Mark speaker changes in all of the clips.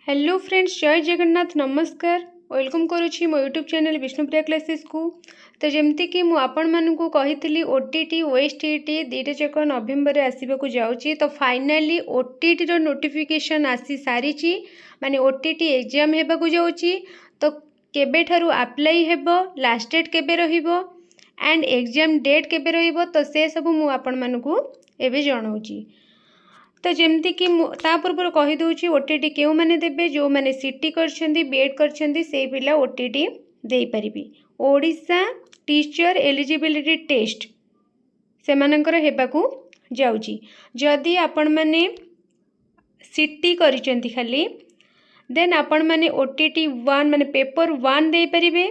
Speaker 1: Hello friends, जय जगन्नाथ, नमस्कार। Welcome करुँची मो यूट्यूब चैनल विष्णुप्रिया क्लासेस को। तो जमती कि आपण मानू कही ओटीटी ओएसटीटी दुईटा जाक नवेम्बर आसवाक जाऊँगी। तो फाइनाली ओटीटी रो नोटिफिकेशन आसी सारी माने ओटीटी एग्जाम होगा जाऊँगी। तो केबे ठारू अप्लाई हेबो, लास्ट डेट केबे रहिबो एंड एग्जाम डेट केबे रहिबो, तो से सब मु आपण मानू एबे जणाऊँगी। तो जमती कि ता पूर्व कहीदे ओटीटी क्यों मैंने देवे, जो मैंने सीटी करछंदी बीएड करछंदी से पिला ओटीटी दे परिबी। ओडिशा टीचर एलिजिबिलिटी टेस्ट से मानकर हेबाकू जाउची। जदि आपण माने सीटी करिसेंती खाली देन आपण माने ओटीटी 1 माने पेपर 1 दे परिबे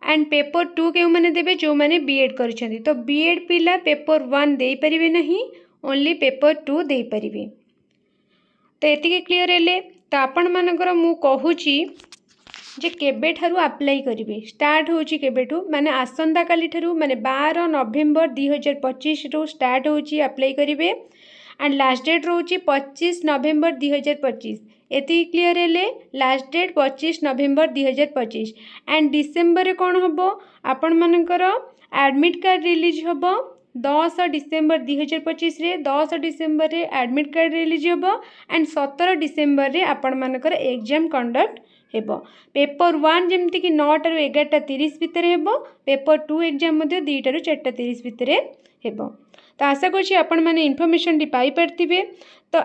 Speaker 1: एंड पेपर 2 क्यों मैंने देवे, जो मैंने बीएड करिसेंती। तो बीएड पिला पेपर 1 दे परिबे नहीं, ओनली पेपर 2 दे परिबे। तो एतिके क्लियर हेले। तो आपण मानकर मु कहूची जे केबे ठारू अप्लाई करिवे, स्टार्ट होची केबेठू माने आसंता काली ठारू माने 12 नवेम्बर 2025 रु स्टार्ट होची अप्लाई करिवे एंड लास्ट डेट रोची 25 नवेम्बर 2025। एति क्लियर हेले। Last date 25 November 2025 and December कौन होबो, आपण मानकर एडमिट कार्ड रिलीज होबो 10 डिसेम्बर 2025 रे। 10 डिसेम्बर रे एडमिट कार्ड रिलीज होबो एंड 17 डिसेम्बर रे आपण मानकर एग्जाम कंडक्ट हेबो। पेपर 1 जेमती कि 9 टा 11:30 भितर हेबो, पेपर 2 एग्जाम मध्ये 2 टा 4:30 भितर हेबो। तो आशा करछि आपण माने इन्फॉर्मेशन टी पाई परथिबे। तो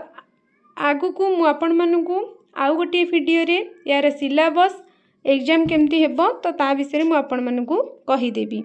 Speaker 1: आगु को मु आपण मानकू आउ गोटे वीडियो रे यार सिलेबस एग्जाम केमती हेबो तो ता विषय मु आपण मानकू कहि देबी।